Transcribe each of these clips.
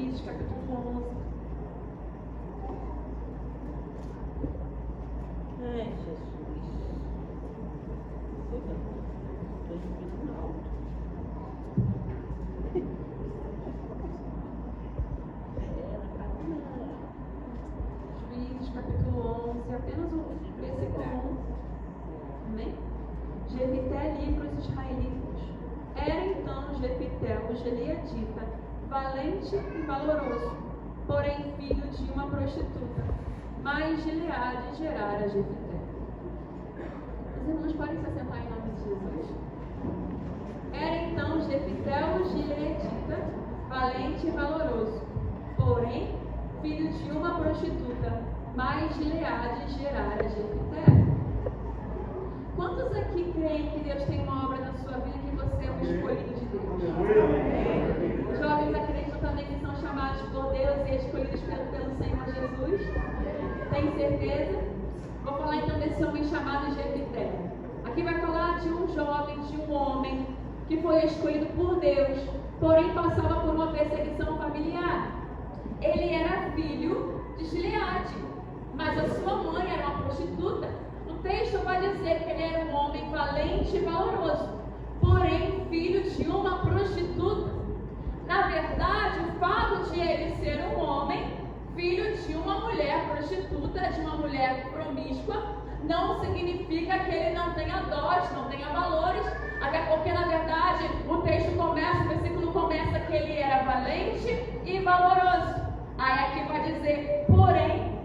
Juízes, capítulo 11. Ai, Jesus. Estou ouvindo alto. Juízes, capítulo 11, apenas o versículo 11. Amém? Jefité livra os israelitas. Era então Jefité, o gileadita, valente e valoroso, porém filho de uma prostituta, mas Gileade gerara Jefité. Os irmãos podem se assentar em nome de Jesus. Era então Jefité, o gileadita, valente e valoroso, porém filho de uma prostituta, mas Gileade gerara Jefité. Quantos aqui creem que Deus tem uma obra na sua vida e que você é um escolhido de Deus? Os jovens acreditam também que são chamados por Deus e escolhidos pelo Senhor Jesus? Tem certeza? Vou falar então desse homem chamado Jefité. Aqui vai falar de um jovem, de um homem que foi escolhido por Deus, porém passava por uma perseguição familiar. Ele era filho de Gileade, mas a sua mãe era uma prostituta. O texto vai dizer que ele era um homem valente e valoroso, porém filho de uma prostituta. Na verdade, o fato de ele ser um homem, filho de uma mulher prostituta, de uma mulher promíscua, não significa que ele não tenha dote, não tenha valores, até porque na verdade o texto começa, o versículo começa que ele era valente e valoroso. Aí aqui vai dizer, porém,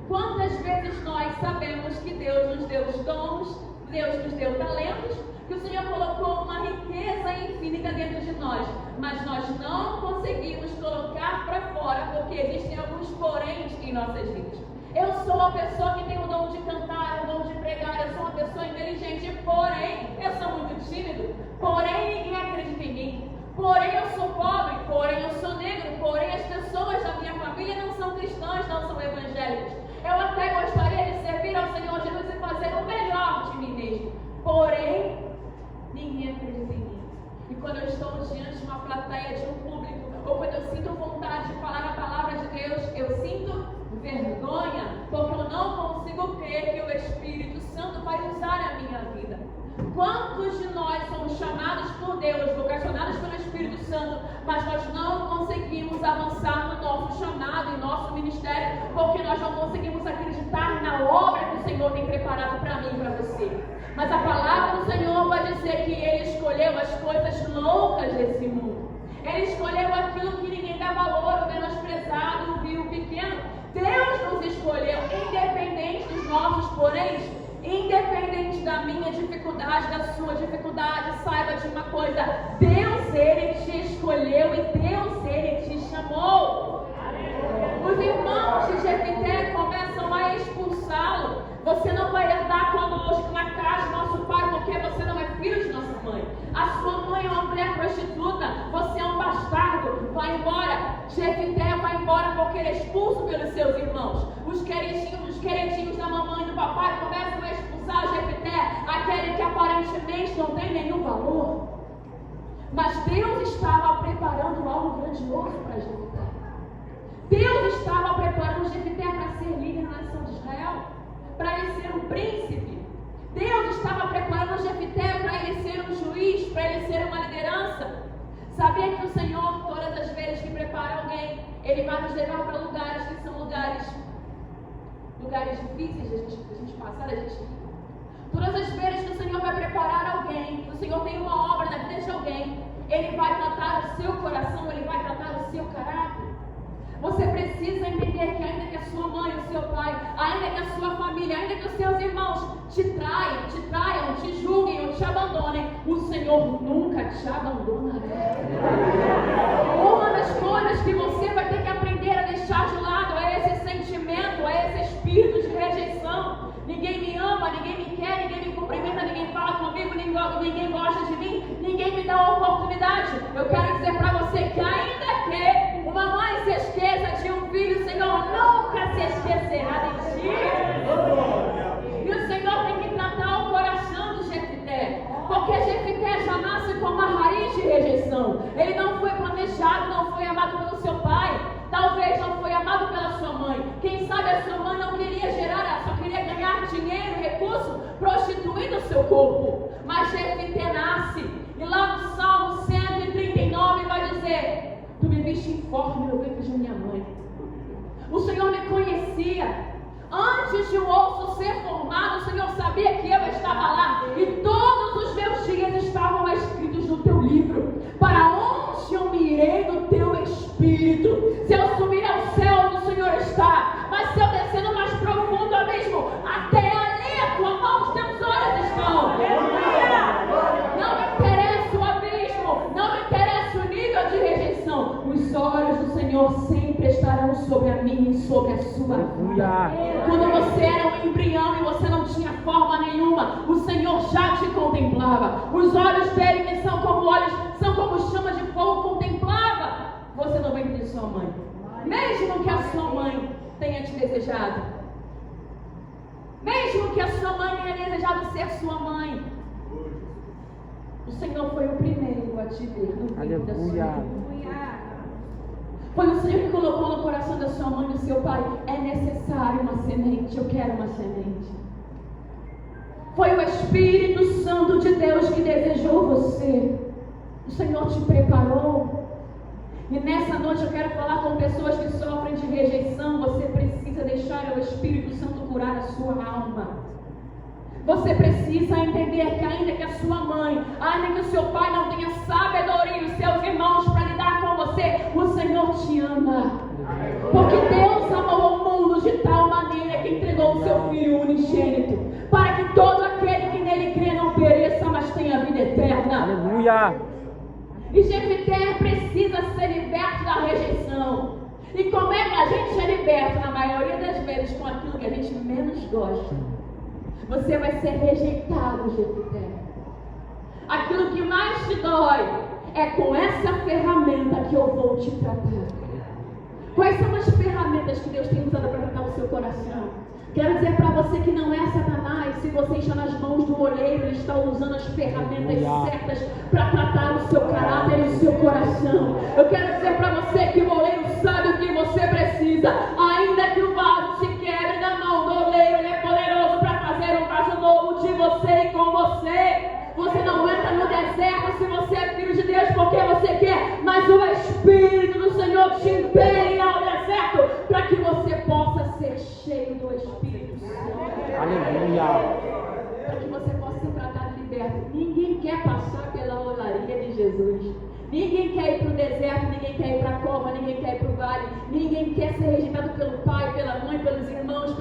quantas vezes nós sabemos que Deus nos deu os dons, Deus nos deu talentos, que o Senhor colocou uma riqueza infinita dentro de nós, mas nós não conseguimos colocar para fora, porque existem alguns poréns em nossas vidas. Eu sou uma pessoa que tem o dom de cantar, o dom de pregar, eu sou uma pessoa inteligente, porém, eu sou muito tímido, porém, ninguém acredita em mim. Porém, eu sou pobre, porém, eu sou negro, porém, as pessoas da minha família não são cristãs, não são evangélicas. Eu até gostaria de servir ao Senhor Jesus e fazer o melhor de mim mesmo. Porém, ninguém acredita em mim. E quando eu estou diante de uma plateia, de um público, ou quando eu sinto vontade de falar a palavra de Deus, eu sinto vergonha, porque eu não consigo crer que o Espírito Santo vai usar a minha vida. Quantos de nós somos chamados por Deus, vocacionados pelo Espírito Santo, mas nós não conseguimos avançar no nosso chamado e nosso ministério, porque nós não conseguimos acreditar na obra que o Senhor tem preparado para mim e para você. Mas a palavra do Senhor vai dizer que Ele escolheu as coisas loucas desse mundo. Ele escolheu aquilo que ninguém dá valor, o menosprezado, o vil, o pequeno. Deus nos escolheu, independente dos nossos poréns, independente da minha dificuldade, da sua dificuldade. Saiba de uma coisa: Deus, Ele te escolheu e Deus, Ele te chamou. Os irmãos de Jefité começam a expulsá-lo. Você não vai andar conosco na casa do nosso pai, porque você não é filho de nossa mãe. A sua mãe é uma mulher prostituta, você é um bastardo, vai embora. Jefité vai embora porque ele é expulso pelos seus irmãos. Os queridinhos da mamãe e do papai começam a expulsar Jefité, aquele que aparentemente não tem nenhum valor. Mas Deus estava preparando algo grandioso para Jefité. Deus estava preparando Jefité para ser líder na nação de Israel, para ele ser um príncipe. Deus estava preparando Jefité para ele ser um juiz, para ele ser uma liderança. Sabia que o Senhor, todas as vezes que prepara alguém, Ele vai nos levar para lugares que são lugares difíceis de a gente passar, a gente... Todas as vezes que o Senhor vai preparar alguém, que o Senhor tem uma obra na vida de alguém, Ele vai tratar o seu coração, Ele vai tratar o seu caráter. Você precisa entender que ainda que a sua mãe, o seu pai, ainda que a sua família, ainda que os seus irmãos te traiam, te julguem ou te abandonem, o Senhor nunca te abandonará. Uma das coisas que você vai ter que aprender a deixar de lado é esse sentimento, é esse espírito de rejeição. Ninguém me ama, ninguém me quer, ninguém me cumprimenta, ninguém fala comigo, ninguém gosta de mim, ninguém me dá uma oportunidade. Eu quero dizer para você que ainda que uma mãe se esqueça de um filho, o Senhor nunca se esquecerá de ti. E o Senhor tem que tratar o coração de Jefité, porque Jefité já nasce com uma raiz de rejeição. Ele não foi planejado, não foi amado pelo seu pai. corpo. Mas Jefité nasce, e lá no Salmo 139 vai dizer: tu me viste informe no ventre de minha mãe. O Senhor me conhecia. Antes de um osso ser formado, o Senhor sabia que eu estava lá. E todos os meus dias estavam escritos no teu livro. Para onde eu me irei no teu espírito? Se eu subir ao céu, o Senhor está. Mas se eu descer no mais profundo abismo, até ali a tua mão, os teus olhos estão. Não me interessa o abismo, não me interessa o nível de rejeição. Os olhos do Senhor sempre estarão sobre a minha e sobre a sua vida. Quando você era um embrião e você não tinha forma nenhuma, o Senhor já te contemplava. Os olhos dele, que são como chamas de fogo, contemplava você no ventre de sua mãe. Mesmo que a sua mãe tenha te desejado, mesmo que a sua mãe tenha desejado ser sua mãe, o Senhor foi o primeiro a te ver no ventre da sua mãe. Foi o Senhor que colocou no coração da sua mãe e do seu pai: é necessário uma semente, eu quero uma semente. Foi o Espírito Santo de Deus que desejou você. O Senhor te preparou. E nessa noite eu quero falar com pessoas que sofrem de rejeição. Você precisa deixar o Espírito Santo curar a sua alma. Você precisa entender que ainda que a sua mãe, ainda que o seu pai não tenha sabedoria, os seus irmãos para lidar com você, o Senhor te ama. Porque Deus amou o mundo de tal maneira que entregou o seu Filho unigênito, para que todo aquele que nele crê não pereça, mas tenha vida eterna. Aleluia! E Jefité precisa ser liberto da rejeição. E como é que a gente é liberto? Na maioria das vezes com aquilo que a gente menos gosta. Você vai ser rejeitado, Jefité. Aquilo que mais te dói é com essa ferramenta que eu vou te tratar. Quais são as ferramentas que Deus tem usado para tratar o seu coração? Quero dizer para você que não é Satanás. Se você está nas mãos do oleiro, ele está usando as ferramentas certas para tratar o seu caráter e o seu coração. Eu quero dizer para você que o oleiro sabe o que você precisa. Ainda que o vaso se quebre na mão do oleiro, ele é poderoso para fazer um vaso novo de você e com você. Você não entra no deserto se você é filho de Deus porque você quer, mas o Espírito do Senhor te impele ao deserto para que você possa ser cheio do Espírito Santo. Aleluia! Para que você possa ser tratado e liberto. Ninguém quer passar pela olaria de Jesus. Ninguém quer ir para o deserto, ninguém quer ir para a cova, ninguém quer ir para o vale. Ninguém quer ser rejeitado pelo pai, pela mãe, pelos irmãos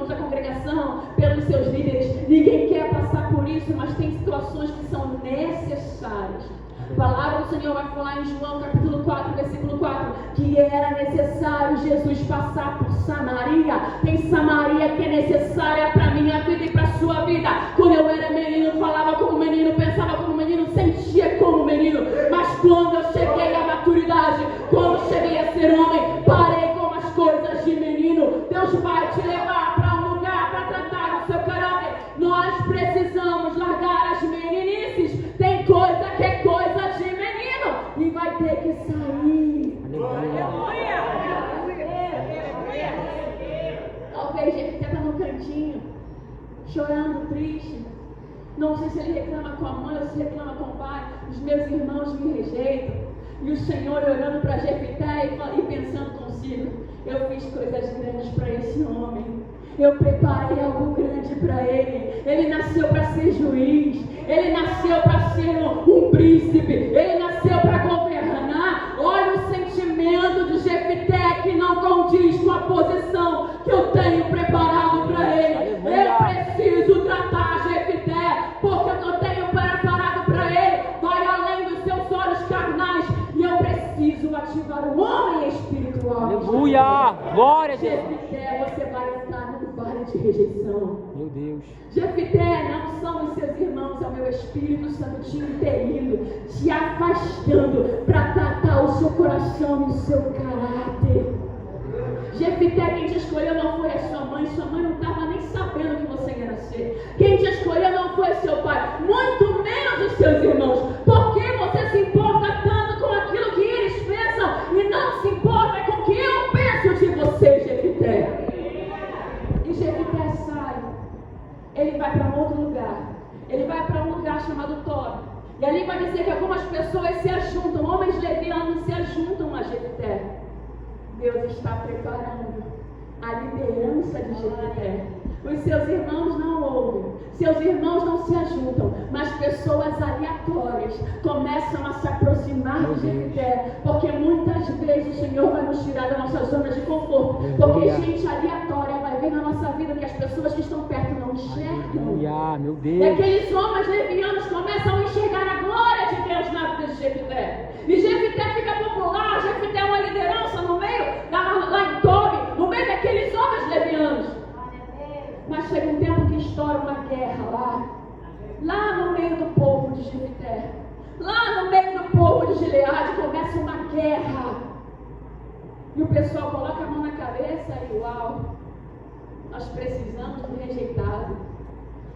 da congregação, pelos seus líderes. Ninguém quer passar por isso, mas tem situações que são necessárias. A palavra do Senhor vai falar em João capítulo 4, versículo 4, que era necessário Jesus passar por Samaria. Tem Samaria que é necessária para a minha vida e para a sua vida. Quando eu era menino, falava como menino, pensava como menino, sentia como menino. Mas quando eu cheguei à maturidade, quando cheguei a ser homem, parei com as coisas de menino. Deus vai te levar para um lugar para tratar o seu caráter. Nós precisamos largar as meninices. Tem coisa que é coisa de menino e vai ter que sair. Talvez Jefité está no cantinho, chorando, triste. Não sei se ele reclama com a mãe ou se reclama com o pai. Os meus irmãos me rejeitam. E o Senhor olhando para Jefité e pensando consigo: eu fiz coisas grandes para esse homem. Eu preparei algo grande para ele. Ele nasceu para ser juiz. Ele nasceu para ser um príncipe. Ele nasceu para governar. Olha o sentimento de Jefité que não condiz com a posição que eu tenho preparado para ele. Eu preciso tratar Jefité, porque eu tenho preparado para ele. Vai além dos seus olhos carnais. E eu preciso ativar o homem espiritual. Aleluia! Glória a Deus! Jefité, você vai estar no vale de rejeição. Meu Deus! Jefité, não são os seus irmãos, é o meu Espírito Santo te impelindo, te afastando para tratar o seu coração e o seu caráter. Jefité, quem te escolheu não foi a sua mãe não estava nem sabendo que você ia nascer. Quem te escolheu não foi seu pai, muito menos os seus irmãos. Por que você se importa tanto com aquilo que eles pensam e não se importa com o que eu penso de você, Jefité? E Jefité sai, ele vai para outro lugar, ele vai E ali vai dizer que algumas pessoas se ajuntam, homens levianos se ajuntam a Jefté. Deus está preparando a liderança de Jefté. Os seus irmãos não ouvem, seus irmãos não se ajuntam, mas pessoas aleatórias começam a se aproximar de Jefté, porque muitas vezes o Senhor vai nos tirar da nossa zona de conforto, porque gente aleatória vai ver na nossa vida que as pessoas que estão perto não enxergam. Meu E Deus. aqueles homens levianos começam a enxergar a glória de Deus na vida de Jefté. E Jefté fica popular, Jefté é uma liderança no meio, lá em Tobi, no meio daqueles homens levianos. Mas chega um tempo que estoura uma guerra lá no meio do povo de Jefté. Lá no meio do povo de Gileade começa uma guerra. E o pessoal coloca a mão na cabeça e uau, nós precisamos do rejeitado.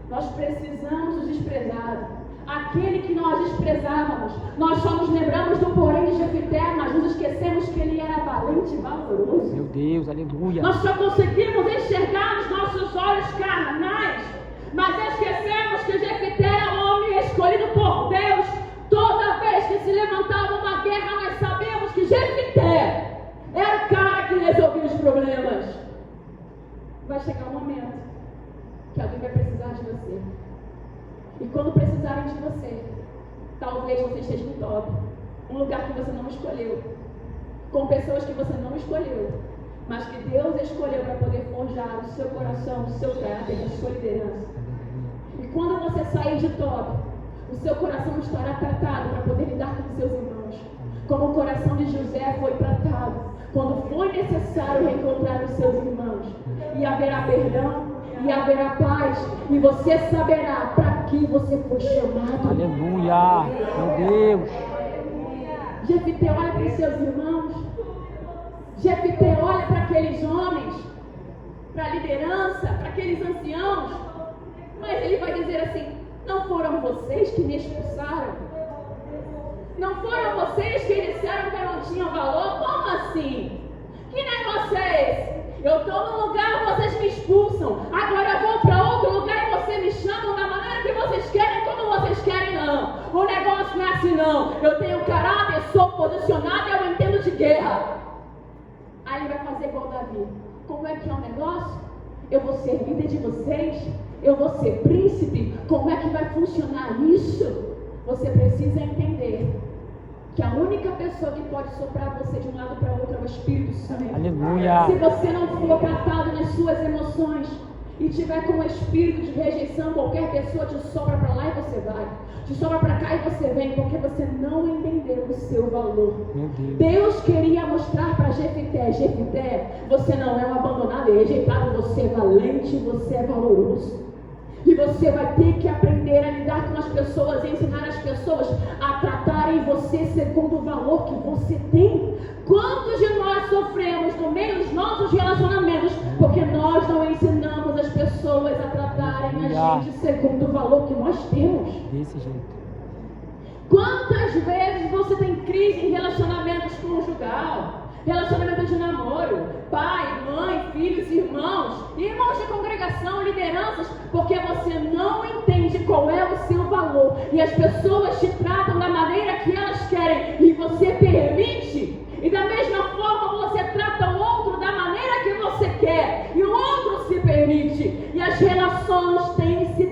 Nós precisamos do desprezado. Aquele que nós desprezávamos. Nós só nos lembramos do porém de Jefté, mas nos esquecemos que ele era valente e valoroso. Meu Deus, aleluia. Nós só conseguimos enxergar nos nossos olhos carnais, mas esquecemos que Jefté era um homem escolhido por Deus. Toda vez que se levantava uma guerra, nós sabemos que Jefté era o cara que resolvia os problemas. Vai chegar um momento que alguém vai precisar de você. E quando precisarem de você, talvez você esteja no top, um lugar que você não escolheu, com pessoas que você não escolheu, mas que Deus escolheu para poder forjar o seu coração, o seu caráter, a sua liderança. E quando você sair de top, o seu coração estará tratado para poder lidar com os seus irmãos, como o coração de José foi tratado quando foi necessário reencontrar os seus irmãos. E haverá perdão, e haverá paz, e você saberá para que você foi chamado. Aleluia, meu Deus. Jefté olha para os seus irmãos. Jefté olha para aqueles homens, para a liderança, para aqueles anciãos. Mas ele vai dizer assim: não foram vocês que me expulsaram? Não foram vocês que disseram que eu não tinha valor? Como assim? Que negócio é esse? Eu estou num lugar, vocês me expulsam. Agora eu vou para outro lugar e vocês me chamam da maneira que vocês querem, como vocês querem, não. O negócio não é assim, não. Eu tenho caráter, sou posicionado e eu entendo de guerra. Aí ele vai fazer igual Davi. Como é que é o negócio? Eu vou ser líder de vocês? Eu vou ser príncipe? Como é que vai funcionar isso? Você precisa entender que a única pessoa que pode soprar você de um lado para o outro é o Espírito Santo. Aleluia. Se você não for tratado nas suas emoções e tiver com um espírito de rejeição, qualquer pessoa te sopra para lá e você vai, te sopra para cá e você vem, porque você não entendeu o seu valor. Meu Deus. Deus queria mostrar para Jefté: Jefté, você não é um abandonado e rejeitado, você é valente, você é valoroso. E você vai ter que aprender a lidar com as pessoas e ensinar as pessoas a tratarem você segundo o valor que você tem. Quantos de nós sofremos no meio dos nossos relacionamentos porque nós não ensinamos as pessoas a tratarem a gente segundo o valor que nós temos? Desse jeito. Quantas vezes você tem crise em relacionamentos conjugal, relacionamento de namoro, pai, mãe, filhos, irmãos de congregação, lideranças, porque você não entende qual é o seu valor e as pessoas te tratam da maneira que elas querem e você permite, e da mesma forma você trata o outro da maneira que você quer e o outro se permite, e as relações têm se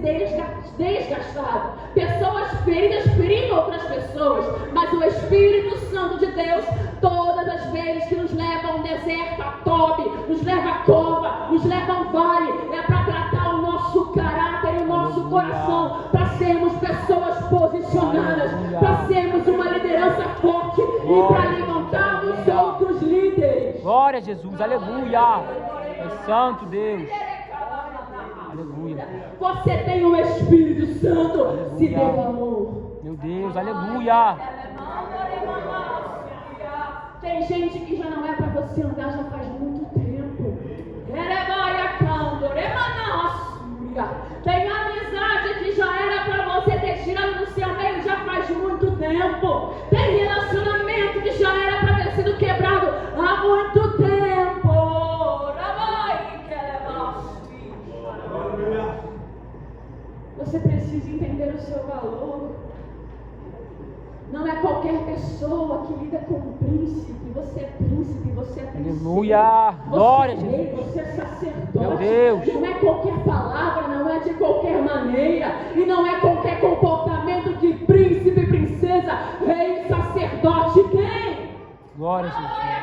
desgastado, pessoas feridas ferindo outras pessoas, mas o Espírito Santo de Deus, todas as vezes que nos leva a um deserto, a Tobi, nos leva a cova, nos leva a um vale, é para tratar o nosso caráter e o nosso coração, para sermos pessoas posicionadas, para sermos uma liderança forte e para levantarmos outros líderes. Glória a Jesus, aleluia. É santo Deus. Aleluia. Você tem o Espírito Santo, Aleluia. se dê valor. Meu Deus, aleluia. Tem gente que já não é para você andar já faz muito tempo. Tem amizade que já era para você ter tirado do seu meio já faz muito tempo. Tem relacionamento que já era para ter sido quebrado há muito tempo. Você precisa entender o seu valor. qualquer pessoa que lida com um príncipe. Você é príncipe, você é princesa. Aleluia. Glória a Você é rei, Jesus. você é sacerdote. Meu Deus. Não é qualquer palavra, não é de qualquer maneira. E não é qualquer comportamento que príncipe, princesa, rei, sacerdote tem. Glória a Jesus.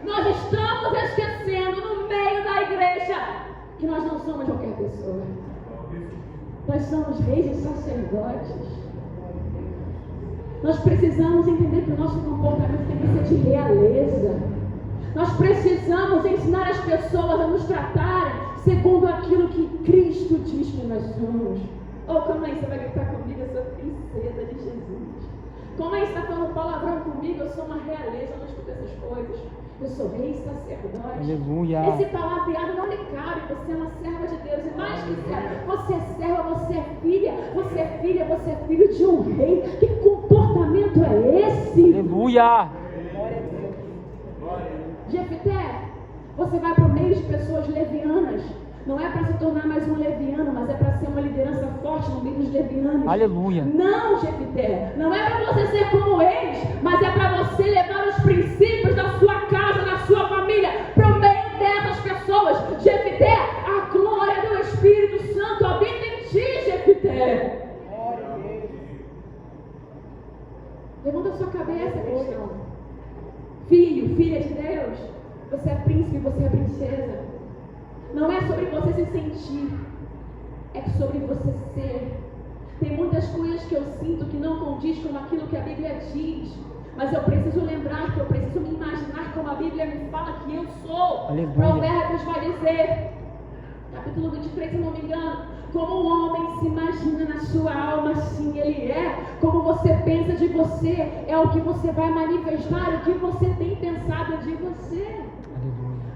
Nós estamos esquecendo no meio da igreja que nós não somos qualquer pessoa. Nós somos reis e sacerdotes. Nós precisamos entender que o nosso comportamento tem que ser de realeza. Nós precisamos ensinar as pessoas a nos tratarem segundo aquilo que Cristo diz que nós somos. Oh, como é que você vai gritar comigo? Eu sou princesa de Jesus. Como é que você está falando palavrão comigo? Eu sou uma realeza, eu não escuto essas coisas. Eu sou rei e sacerdote. Aleluia. Esse palavreado não lhe cabe. Você é uma serva de Deus. E mais que serva, você é serva, você é filha. Você é filha, você é filho de um rei. Que comportamento é esse? Aleluia. Jefté, você vai para o meio de pessoas levianas. Não é para se tornar mais um leviano, mas é para ser uma liderança forte no meio dos levianos. Aleluia. Não, Jefté, não é para você ser como eles, mas é para você levar os princípios da sua casa, da sua família, para o meio dessas pessoas. Jefté, a glória do Espírito Santo habita em ti, Jefté. Levanta a sua cabeça, cristão. Filho, filha de Deus, você é príncipe, você é princesa. Não é sobre você se sentir, é sobre você ser. Tem muitas coisas que eu sinto que não condiz com aquilo que a Bíblia diz, mas eu preciso lembrar que eu preciso me imaginar como a Bíblia me fala que eu sou. Aleluia. Provérbios vai dizer, capítulo 23, se não me engano, como o homem se imagina na sua alma, assim ele é. Como você pensa de você, é o que você vai manifestar, o que você tem pensado de você.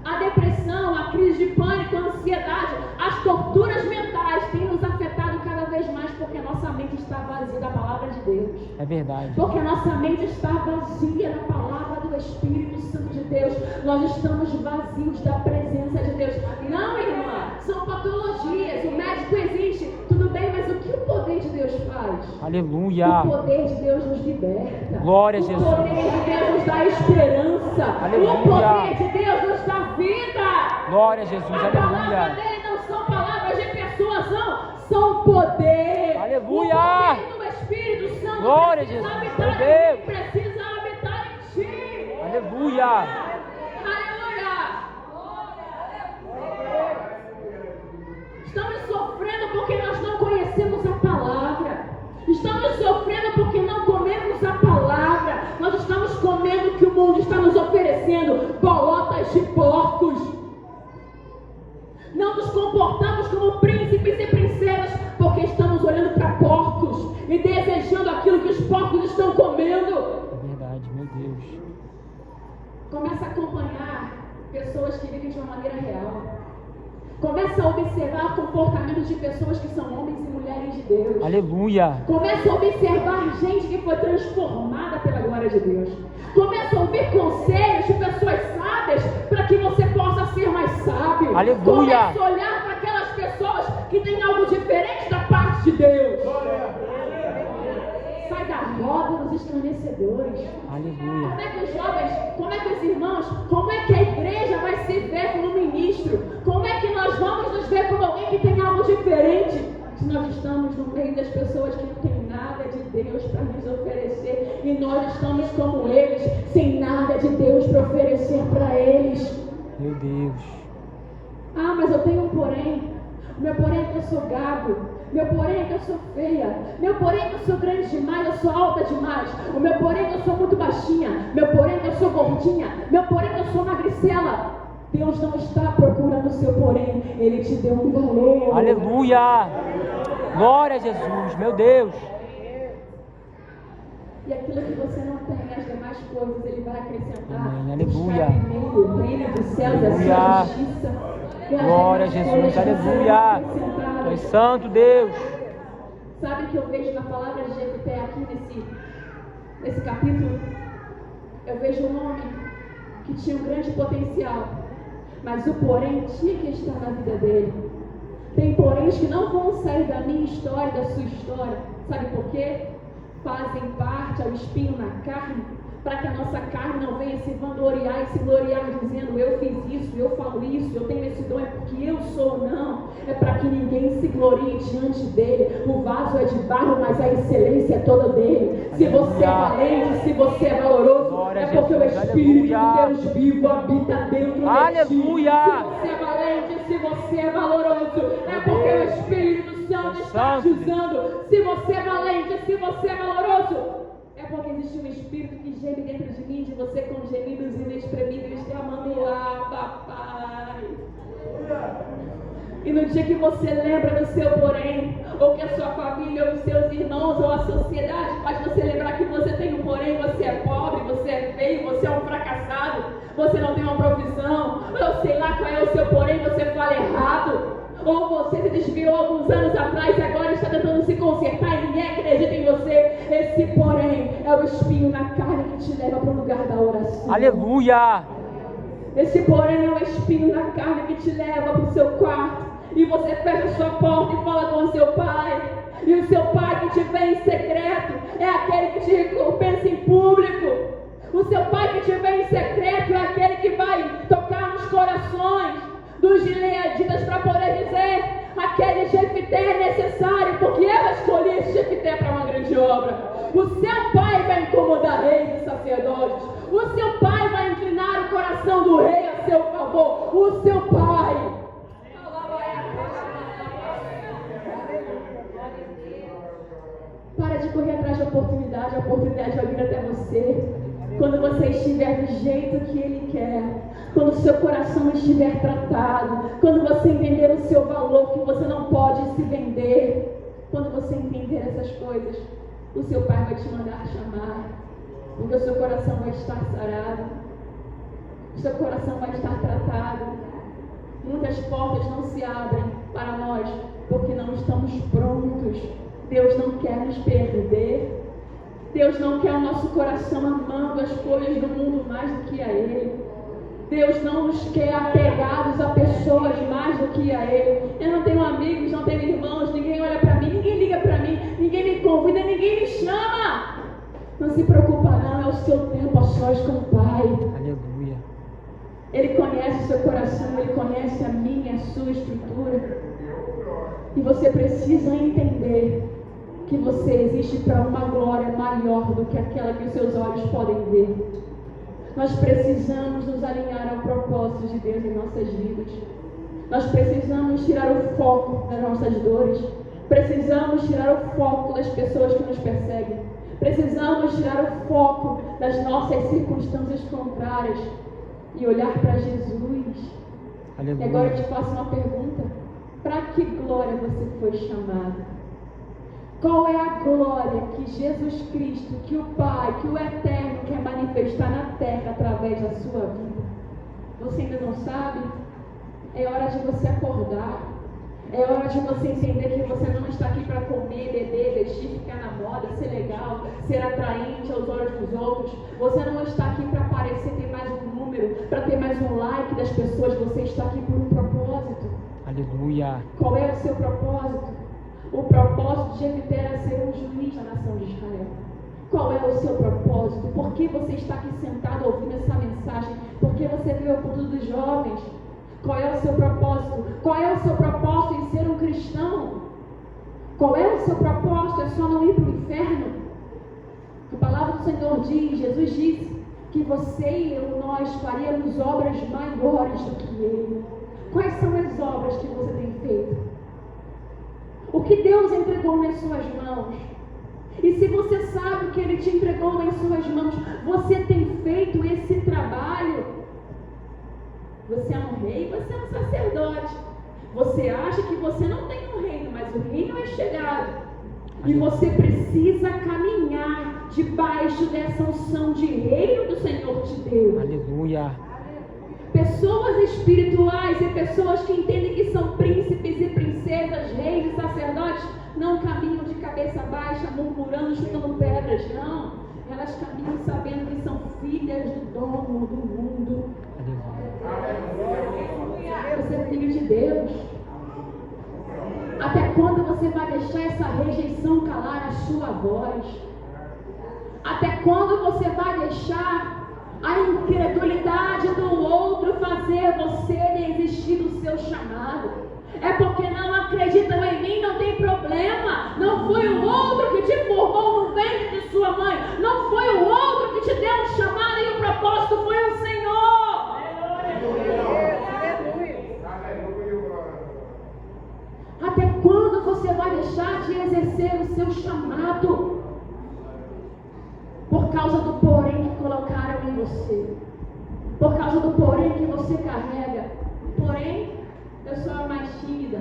A depressão, a crise de pânico, a ansiedade, as torturas mentais têm nos afetado cada vez mais porque a nossa mente está vazia da palavra de Deus. É verdade. Porque a nossa mente está vazia da palavra do Espírito Santo de Deus. Nós estamos vazios da presença de Deus. Não, irmã, são patologias. O médico existe, tudo bem, mas o que o poder de Deus faz? Aleluia. O poder de Deus nos liberta. Glória a Jesus. O poder de Deus nos dá esperança. Aleluia. O poder de Deus nos dá vida. Glória a Jesus. A palavra Aleluia. dele não são palavras de persuasão, são poder. Aleluia. O poder do Espírito Santo Glória a precisa Jesus. habitar Meu em Deus. mim, precisa habitar em ti. Aleluia. Aleluia. Estamos sofrendo porque nós não conhecemos a palavra. Estamos sofrendo porque não comemos a palavra. Nós estamos comendo o que o mundo está nos oferecendo, bolotas de porcos. Não nos comportamos como príncipes e princesas porque estamos olhando para porcos e desejando aquilo que os porcos estão comendo. É verdade, meu Deus. Começa a acompanhar pessoas que vivem de uma maneira real. Começa a observar o comportamento de pessoas que são homens e mulheres de Deus. Aleluia. Começa a observar gente que foi transformada pela glória de Deus. Começa a ouvir conselhos de pessoas sábias para que você possa ser mais sábio. Aleluia. Começa a olhar para aquelas pessoas que têm algo diferente da parte de Deus. Sai da roda dos escarnecedores. Aleluia. Como é que os jovens, como é que os irmãos, como é que a igreja vai se ver como ministro? Como é que nós vamos nos ver como alguém que tem algo diferente? Se nós estamos no meio das pessoas que não têm nada de Deus para nos oferecer e nós estamos como eles, sem nada de Deus para oferecer para eles. Meu Deus. Ah, mas eu tenho um porém. O meu porém é que eu sou gago. Meu porém é que eu sou feia. Meu porém é que eu sou grande demais, eu sou alta demais. O meu porém é que eu sou muito baixinha. Meu porém é que eu sou gordinha. Meu porém é que eu sou magricela. Deus não está procurando o seu porém. Ele te deu um valor. Aleluia. Glória a Jesus, meu Deus. E aquilo que você não tem, as demais coisas, Ele vai acrescentar. Amém. Aleluia. Buscar primeiro o reino dos céus, a Aleluia. sua justiça. E as Glória a demais Jesus, coisas serão aleluia. acrescentadas. Tu és santo, Deus. Sabe o que eu vejo na palavra de Jefté aqui nesse capítulo? Eu vejo um homem que tinha um grande potencial, mas o porém tinha que estar na vida dele. Tem poréns que não vão sair da minha história, da sua história. Sabe por quê? fazem parte ao espinho na carne, para que a nossa carne não venha se vangloriar e se gloriar dizendo: eu fiz isso, eu falo isso, eu tenho esse dom, é porque eu sou. Não, é para que ninguém se glorie diante dele. O vaso é de barro, mas a excelência é toda dele. Se você é valente, se você é valoroso, é porque o Espírito de Deus vivo habita dentro de ti. Aleluia! Se você é valente, se você é valoroso, é porque o Espírito Santo está te usando. Se você é valente, se você é valoroso, é porque existe um Espírito que geme dentro de mim, de você, com gemidos inexprimíveis, clamando lá, papai. E no dia que você lembra do seu porém, ou que a sua família, ou os seus irmãos, ou a sociedade faz você lembrar que você tem um porém, você é pobre, você é feio, você é um fracassado, você não tem uma profissão, eu sei lá qual é o seu porém, você fala errado. Ou você se desviou alguns anos atrás e agora está tentando se consertar e ninguém acredita em você. Esse porém é o espinho na carne que te leva para o lugar da oração. Aleluia! Esse porém é o espinho na carne que te leva para o seu quarto e você fecha sua porta e fala com o seu pai. E o seu pai que te vê em secreto é aquele que te recompensa em público. O seu pai que te vê em secreto é aquele que vai tocar nos corações dos gileaditas para poder dizer: aquele Jefité é necessário, porque eu escolhi esse Jefité para uma grande obra. O seu pai vai incomodar reis e sacerdotes. O seu pai vai inclinar o coração do rei a seu favor. O seu pai. Para de correr atrás da oportunidade. A oportunidade vai vir até você quando você estiver do jeito que Ele quer, quando o seu coração estiver tratado, quando você entender o seu valor, que você não pode se vender. Quando você entender essas coisas, o seu Pai vai te mandar chamar, porque o seu coração vai estar sarado, o seu coração vai estar tratado. Muitas portas não se abrem para nós porque não estamos prontos. Deus não quer nos perder. Deus não quer o nosso coração amando as coisas do mundo mais do que a Ele. Deus não nos quer apegados a pessoas mais do que a Ele. Eu não tenho amigos, não tenho irmãos, ninguém olha para mim, ninguém liga para mim, ninguém me convida, ninguém me chama. Não se preocupa não, é o seu tempo a sós com o Pai. Aleluia. Ele conhece o seu coração, Ele conhece a minha, a sua estrutura. E você precisa entender que você existe para uma glória maior do que aquela que os seus olhos podem ver. Nós precisamos nos alinhar ao propósito de Deus em nossas vidas. Nós precisamos tirar o foco das nossas dores. Precisamos tirar o foco das pessoas que nos perseguem. Precisamos tirar o foco das nossas circunstâncias contrárias e olhar para Jesus. Aleluia. E agora eu te faço uma pergunta: para que glória você foi chamado? Qual é a glória que Jesus Cristo, que o Pai, que o Eterno quer manifestar na terra através da sua vida? Você ainda não sabe? É hora de você acordar. É hora de você entender que você não está aqui para comer, beber, vestir, ficar na moda, ser legal, ser atraente aos olhos dos outros. Você não está aqui para aparecer, ter mais um número, para ter mais um like das pessoas. Você está aqui por um propósito. Aleluia. Qual é o seu propósito? O propósito de Jefité era ser um juiz na nação de Israel. Qual é o seu propósito? Por que você está aqui sentado ouvindo essa mensagem? Por que você veio ao culto dos jovens? Qual é o seu propósito? Qual é o seu propósito em ser um cristão? Qual é o seu propósito? É só não ir para o inferno? A palavra do Senhor diz, Jesus disse, que você e eu, nós faríamos obras maiores do que Ele. Quais são as obras que você tem feito? O que Deus entregou nas suas mãos? E se você sabe o que Ele te entregou nas suas mãos, você tem feito esse trabalho? Você é um rei, você é um sacerdote. Você acha que você não tem um reino, mas o reino é chegado. E você precisa caminhar debaixo dessa unção de reino do Senhor te deu. Aleluia. Pessoas espirituais e pessoas que entendem que são príncipes e princesas, reis e sacerdotes, não caminham de cabeça baixa, murmurando, chutando pedras, não. Elas caminham sabendo que são filhas do dono do mundo. Você é filho de Deus. Até quando você vai deixar essa rejeição calar a sua voz? Até quando você vai deixar a incredulidade do outro fazer você desistir do seu chamado? É porque não acreditam em mim, não tem problema. Não foi o outro que te formou no ventre de sua mãe. Não foi o outro que te deu um chamado e um propósito, foi o Senhor. Até quando você vai deixar de exercer o seu chamado? Por causa do porém que colocaram em você. Por causa do porém que você carrega. Porém, eu sou a mais tímida.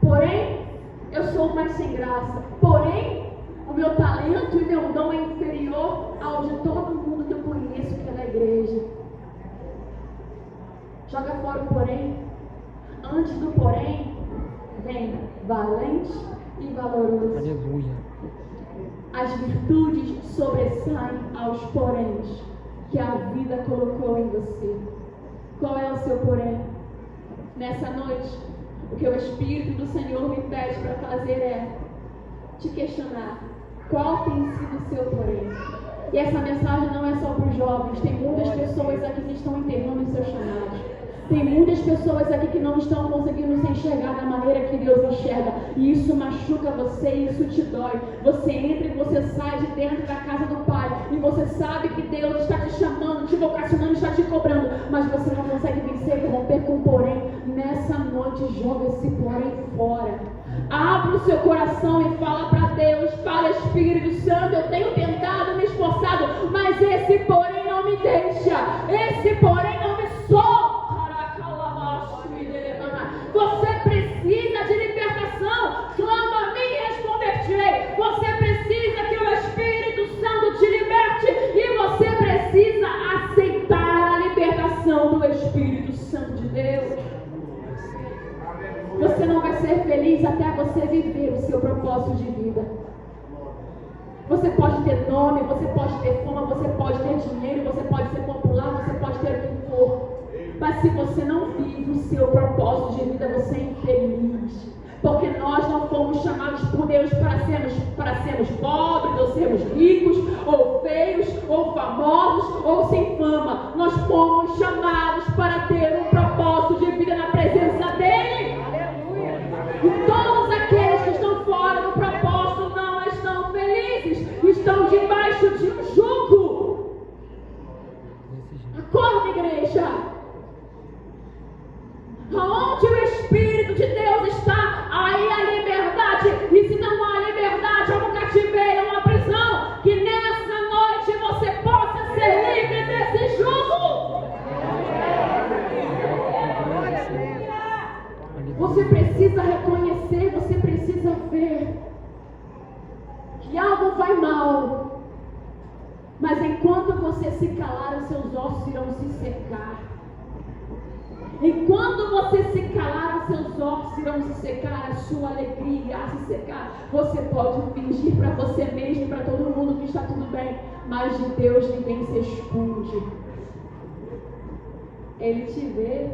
Porém, eu sou mais sem graça. Porém, o meu talento e meu dom é inferior ao de todo mundo que eu conheço que é da igreja. Joga fora o porém. Antes do porém, vem valente e valoroso. Aleluia. As virtudes sobressaem aos poréns que a vida colocou em você. Qual é o seu porém? Nessa noite, o que o Espírito do Senhor me pede para fazer é te questionar. Qual tem sido o seu porém? E essa mensagem não é só para os jovens. Tem muitas pessoas aqui que estão enterrando os seus chamados. Tem muitas pessoas aqui que não estão conseguindo se enxergar da maneira que Deus enxerga. E isso machuca você, isso te dói. Você entra e você sai de dentro da casa do Pai. E você sabe que Deus está te chamando, te vocacionando, está te cobrando. Mas você não consegue vencer e romper com o porém. Nessa noite, joga esse porém fora. Abra o seu coração e fala para Deus, fala Espírito Santo, eu tenho tentado, me esforçado, mas esse porém não me deixa. Esse porém não me solta. Você precisa de libertação. Clama a mim e responder-te-ei. Você precisa que o Espírito Santo te liberte. E você precisa aceitar a libertação do Espírito Santo de Deus. Você não vai ser feliz até você viver o seu propósito de vida. Você pode ter nome, você pode ter fama, você pode ter dinheiro, você pode ser popular, você pode ter o que for. Mas se você não vive o seu propósito de vida, você é infeliz. Porque nós não fomos chamados por Deus para sermos pobres, ou sermos ricos, ou feios, ou famosos, ou sem fama. Nós fomos chamados para ter um propósito de vida na presença dEle. E todos aqueles que estão fora do propósito não estão felizes. Estão debaixo de um jugo. Acorda, igreja. Aonde o Espírito de Deus está, aí a liberdade. E se não há liberdade, é um cativeiro, é uma prisão. Que nessa noite você possa ser livre desse jugo. Você precisa reconhecer, você precisa ver que algo vai mal. Mas enquanto você se calar, os seus ossos irão se secar. Enquanto você se calar, os seus ossos irão se secar, a sua alegria irá se secar. Você pode fingir para você mesmo e para todo mundo que está tudo bem, mas de Deus ninguém se esconde. Ele te vê,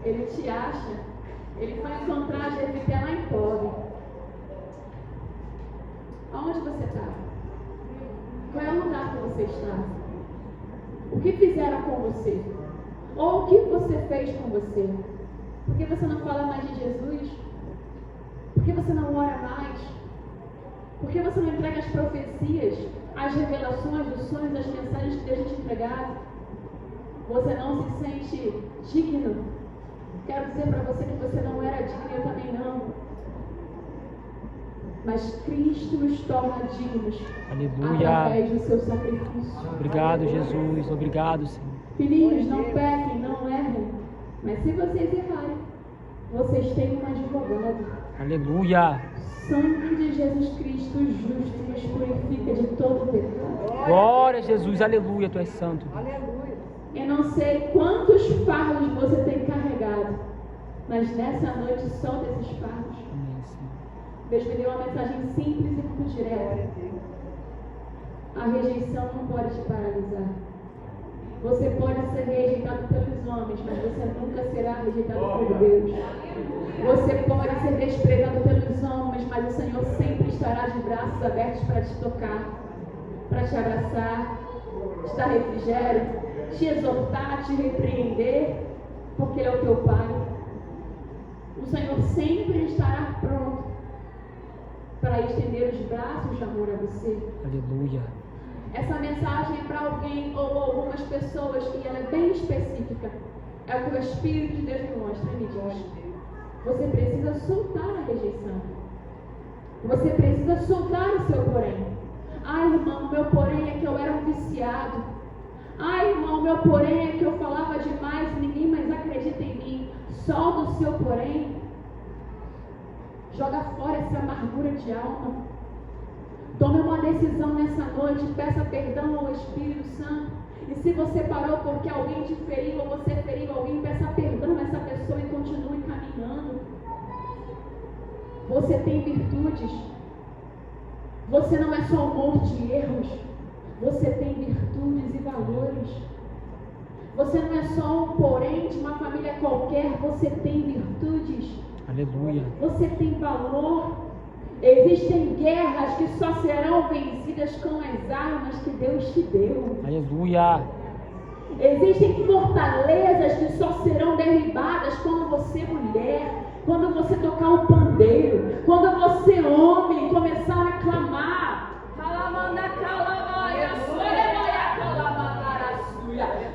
ele te acha. Ele foi encontrar Jefité lá em Pobre. Aonde você está? Qual é o lugar que você está? O que fizeram com você? Ou o que você fez com você? Por que você não fala mais de Jesus? Por que você não ora mais? Por que você não entrega as profecias, as revelações, os sonhos, as mensagens que Deus te entregado? Você não se sente digno? Quero dizer para você que você não era digno, eu também não. Mas Cristo nos torna dignos. Aleluia. Através do seu sacrifício. Obrigado, Jesus. Obrigado, Senhor. Filhinhos, não pequem, não errem. Mas se vocês errarem, vocês têm um advogado. Aleluia. O sangue de Jesus Cristo justo nos purifica de todo pecado. Glória a Jesus. Aleluia. Tu és santo. Eu não sei quantos fardos você tem carregado, mas nessa noite solta esses fardos. Amém, Senhor. Deus me deu uma mensagem simples e muito direta. A rejeição não pode te paralisar. Você pode ser rejeitado pelos homens, mas você nunca será rejeitado por Deus. Você pode ser desprezado pelos homens, mas o Senhor sempre estará de braços abertos para te tocar, para te abraçar, te dar refrigério, te exortar, te repreender, porque Ele é o teu Pai. O Senhor sempre estará pronto para estender os braços de amor a você. Aleluia. Essa mensagem é para alguém ou algumas pessoas e ela é bem específica. É o que o Espírito de Deus me mostra e me diz. Você precisa soltar a rejeição. Você precisa soltar o seu porém. Ai, irmão, meu porém é que eu era um viciado. Ai, irmão, meu porém é que eu falava demais e ninguém mais acredita em mim. Solta o seu porém. Joga fora essa amargura de alma. Tome uma decisão nessa noite, peça perdão ao Espírito Santo. E se você parou porque alguém te feriu ou você feriu alguém, peça perdão a essa pessoa e continue caminhando. Você tem virtudes. Você não é só um monte de erros. Você tem virtudes e valores. Você não é só um porém de uma família qualquer. Você tem virtudes. Aleluia. Você tem valor. Existem guerras que só serão vencidas com as armas que Deus te deu. Aleluia. Existem fortalezas que só serão derribadas quando você, mulher, quando você tocar o pandeiro, quando você, homem, começar a clamar.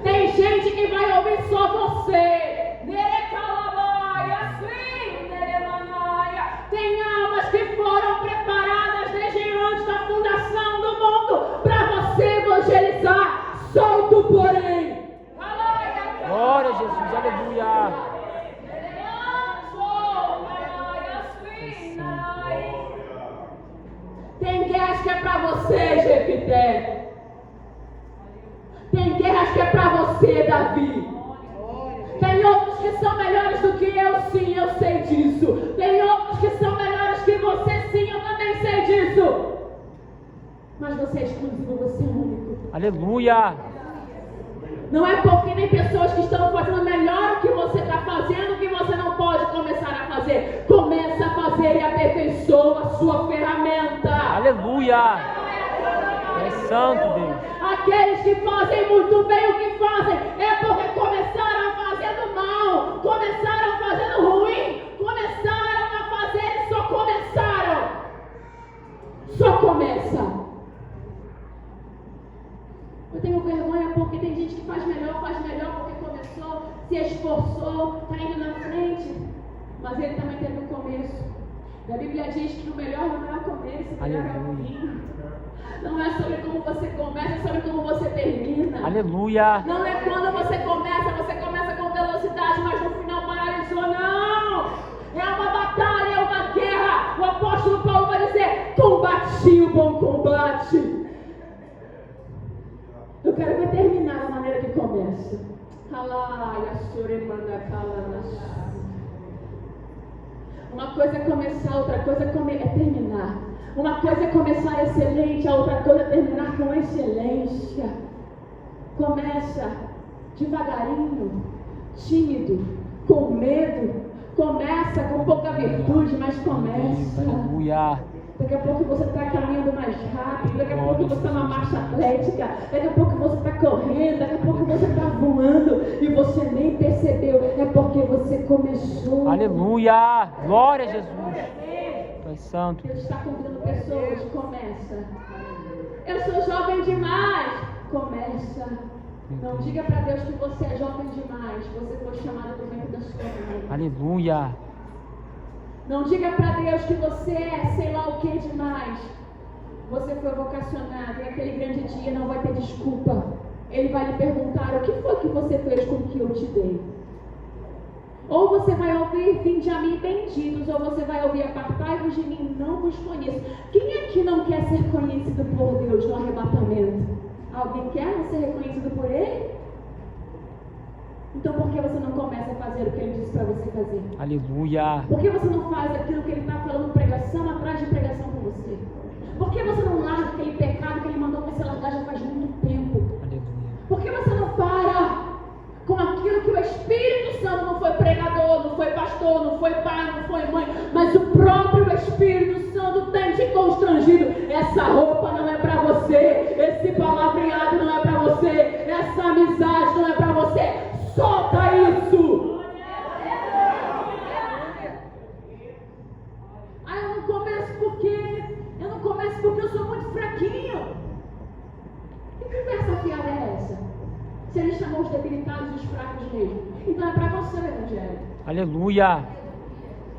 Tem gente que vai ouvir só você. Tem almas que foram preparadas desde antes da fundação do mundo para você evangelizar. Solta o porém. Glória a Jesus, aleluia. Tem guerras que é para você, Jefité. Tem guerras que é para você, Davi. Tem outros que são melhores do que eu, sim, eu sei disso. Tem outros que são melhores que você, sim, eu também sei disso. Mas você é exclusivo, você é único. Aleluia. Não é porque tem pessoas que estão fazendo melhor o que você está fazendo que você não pode começar a fazer. Começa a fazer e aperfeiçoa a sua ferramenta. Aleluia. É santo Deus. Aqueles que fazem muito bem o que fazem é porque começaram fazendo mal, começaram fazendo ruim, começaram a fazer e só começaram. Só começa. Eu tenho vergonha porque tem gente que faz melhor porque começou, se esforçou, está indo na frente, mas ele também teve um começo. A Bíblia diz que o melhor não é o começo, o melhor é o fim. Não é sobre como você começa, é sobre como você termina. Aleluia. Não é quando você começa com velocidade, mas no final paralisou. Não! É uma batalha, é uma guerra. O apóstolo Paulo vai dizer: combati o bom combate. Eu quero ver terminar da maneira que começa. Uma coisa é começar, outra coisa é terminar. Uma coisa é começar excelente, a outra coisa é terminar com excelência. Começa devagarinho, tímido, com medo. Começa com pouca virtude, mas começa. Aleluia. Daqui a pouco você está caminhando mais rápido, daqui a pouco você está numa marcha atlética, daqui a pouco você está correndo, daqui a pouco você está voando e você nem percebeu. É porque você começou. Aleluia. Glória a Jesus. Pai Santo. Deus está convidando pessoas. Começa. Eu sou jovem demais. Começa. Não diga para Deus que você é jovem demais. Você foi chamado do ventre da sua mãe. Aleluia. Não diga para Deus que você é sei lá o que demais. Você foi vocacionado e aquele grande dia não vai ter desculpa. Ele vai lhe perguntar: o que foi que você fez com o que eu te dei? Ou você vai ouvir: vinde a mim benditos, ou você vai ouvir: apartai-vos de mim, não vos conheço. Quem aqui não quer ser conhecido por Deus no arrebatamento? Alguém quer não ser reconhecido por Ele? Então por que você não começa a fazer o que Ele disse para você fazer? Aleluia. Por que você não faz aquilo que Ele está falando, pregação atrás de pregação com você? Por que você não larga aquele pecado que Ele mandou você largar já faz muito tempo? Aleluia. Por que você não para com aquilo que o Espírito Santo não foi pregador, não foi pastor, não foi pai, não foi mãe, mas o próprio Espírito Santo tem te constrangido? Essa roupa não é para você. você, esse palavreado não é para você, essa amizade não é para você. Solta isso! Eu não começo porque eu sou muito fraquinho. Que conversa fiada é essa? Se ele chamou os debilitados e os fracos mesmo, então é para você o evangelho. Aleluia.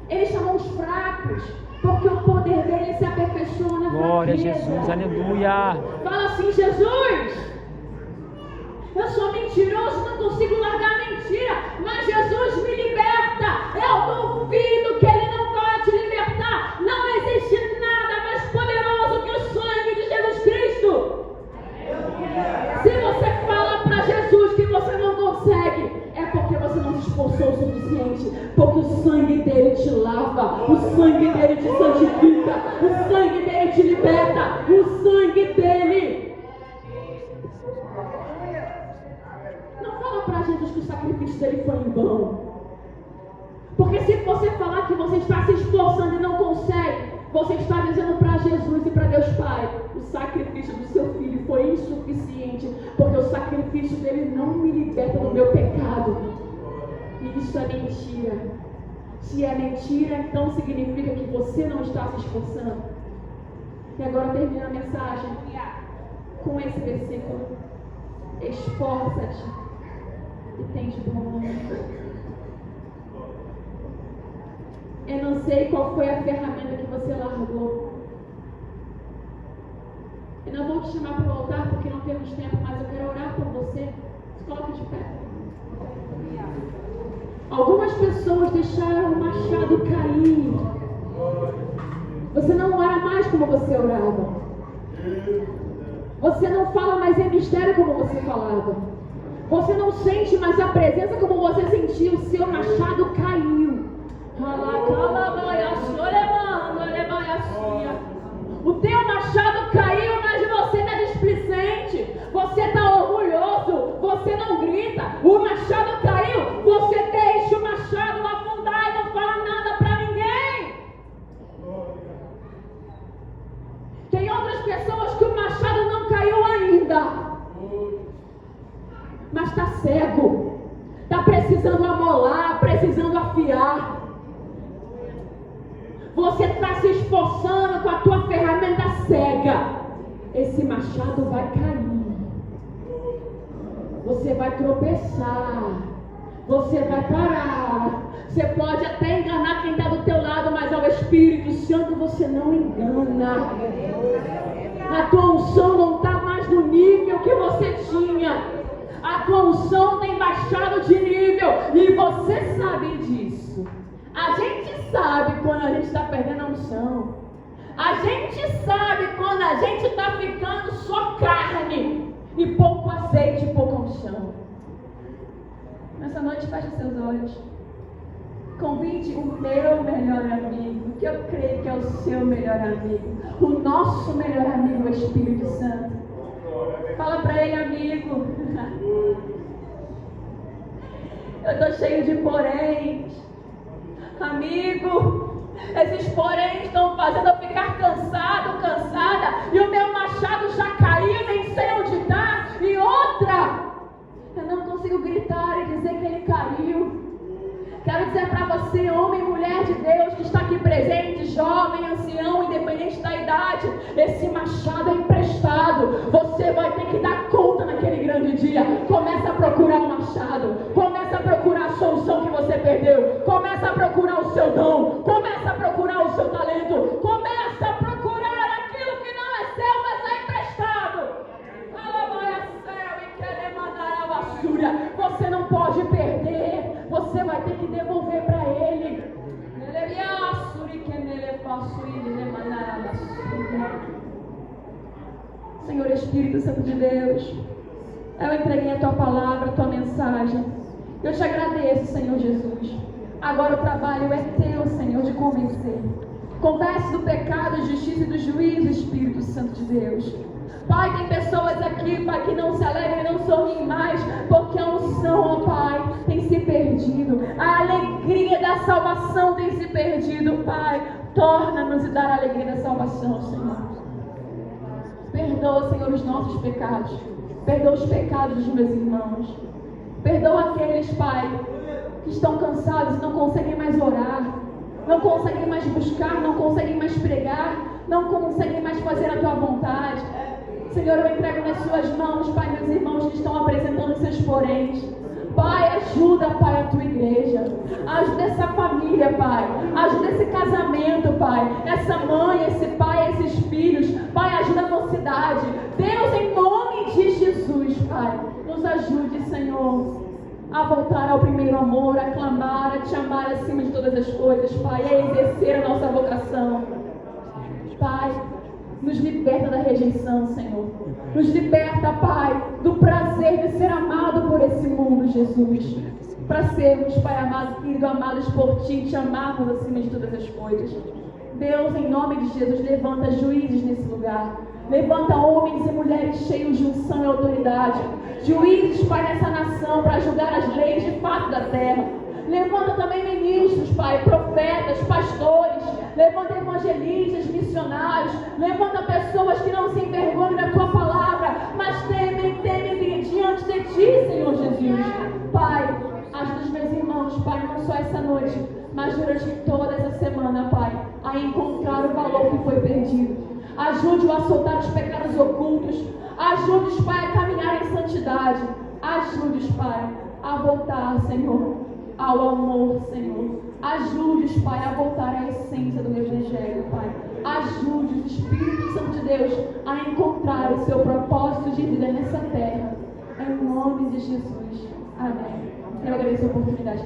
Ele chamou os fracos, porque o poder dele se aperfeiçoa na Glória a fraqueza. Jesus, aleluia. Fala assim: Jesus, eu sou mentiroso, não consigo largar a mentira, mas Jesus me liberta. Eu duvido que ele não vai te libertar. Não existe nada mais poderoso que o sangue de Jesus Cristo. Se você fala para Jesus que você não consegue, é porque você não se esforçou o suficiente. Porque o sangue dele te lava, o sangue dele te santifica, o sangue dele te liberta, o sangue dele. Não fala para Jesus que o sacrifício dele foi em vão. Porque se você falar que você está se esforçando e não consegue, você está dizendo para Jesus e para Deus Pai: o sacrifício do seu filho foi insuficiente, porque o sacrifício dele não me liberta do meu pecado. E isso é mentira. Se é mentira, então significa que você não está se esforçando. E agora eu termino a mensagem com esse versículo: esforça-te e tens bom ânimo. Eu não sei qual foi a ferramenta que você largou. Eu não vou te chamar para o altar porque não temos tempo, mas eu quero orar por você. Se coloque de pé. Algumas pessoas deixaram o machado cair. Você não ora mais como você orava. Você não fala mais em mistério como você falava. Você não sente mais a presença como você sentia. O seu machado caiu. O teu machado caiu, mas você está displicente. Você está orgulhoso. Você não grita. O machado caiu. Você deixa o machado afundar e não fala nada para ninguém. Tem outras pessoas que o machado não caiu ainda, mas está cego. Está precisando amolar, precisando afiar. Você está se esforçando com a tua ferramenta cega. Esse machado vai cair. Você vai tropeçar. Você vai parar. Você pode até enganar quem está do teu lado, mas ao Espírito Santo você não engana. A tua unção não está mais no nível que você tinha. A tua unção tem baixado de nível. E você sabe disso. A gente sabe quando a gente está perdendo a unção. A gente sabe quando a gente está ficando só carne e pouco azeite e pouca unção. Nessa noite, feche seus olhos. Convide o meu melhor amigo, que eu creio que é o seu melhor amigo. O nosso melhor amigo, o Espírito Santo. Fala para ele: amigo, eu estou cheio de poréns. Amigo, esses poréns estão fazendo eu ficar cansado, cansada, e o meu machado já caiu, nem sei onde está. E outra, eu não consigo gritar e dizer que ele caiu. Quero dizer para você, homem e mulher de Deus que está aqui presente, jovem, ancião, independente da idade, esse machado é emprestado. Você vai ter que dar conta naquele grande dia. Começa a procurar o machado. Começa a procurar a solução que você perdeu. Começa a procurar o seu dom. Começa a procurar o seu talento. Começa a procurar aquilo que não é seu, mas é emprestado. Você não pode perder. Você vai ter que devolver para ele. Senhor Espírito Santo de Deus, eu entreguei a tua palavra, a tua mensagem. Eu te agradeço, Senhor Jesus. Agora o trabalho é teu, Senhor, de convencer. Convence do pecado, justiça e do juízo, Espírito Santo de Deus. Pai, tem pessoas aqui, Pai, que não se alegram e não sorriem mais, porque a unção, ó Pai, tem se perdido. A alegria da salvação tem se perdido, Pai. Torna-nos e dar a alegria da salvação, Senhor. Perdoa. perdoa, Senhor, os nossos pecados. Perdoa os pecados dos meus irmãos. Perdoa aqueles, Pai, que estão cansados e não conseguem mais orar, não conseguem mais buscar, não conseguem mais pregar, não conseguem mais fazer a Tua vontade. Senhor, eu entrego nas Suas mãos, Pai, meus irmãos que estão apresentando seus poréns. Pai, ajuda, Pai, a Tua igreja. Ajuda essa família, Pai. Ajuda esse casamento, Pai. Essa mãe, esse pai, esses filhos. Pai, ajuda a mocidade. Deus, em nome de Jesus, Pai, nos ajude, Senhor, a voltar ao primeiro amor, a clamar, a Te amar acima de todas as coisas, Pai, a exercer a nossa vocação. Pai, nos liberta da rejeição, Senhor. Nos liberta, Pai, do prazer de ser amado por esse mundo, Jesus. Para sermos, Pai amado, querido, amados por Ti, Te amarmos acima de todas as coisas. Deus, em nome de Jesus, levanta juízes nesse lugar. Levanta homens e mulheres cheios de unção e autoridade. Juízes, Pai, nessa nação, para julgar as leis de fato da terra. Levanta também ministros, Pai, profetas, pastores. Levanta evangelistas, missionários. Levanta pessoas que não se envergonham da Tua palavra, mas temem diante de Ti, Senhor Jesus. Pai, ajuda os meus irmãos, Pai, não só essa noite, mas durante toda essa semana, Pai, a encontrar o valor que foi perdido. Ajude-o a soltar os pecados ocultos. Ajude-os, Pai, a caminhar em santidade. Ajude-os, Pai, a voltar, Senhor, ao amor, Senhor. Ajude-os, Pai, a voltar à essência do Evangelho, Pai. Ajude o Espírito Santo de Deus a encontrar o seu propósito de vida nessa terra. Em nome de Jesus. Amém. Eu agradeço a oportunidade.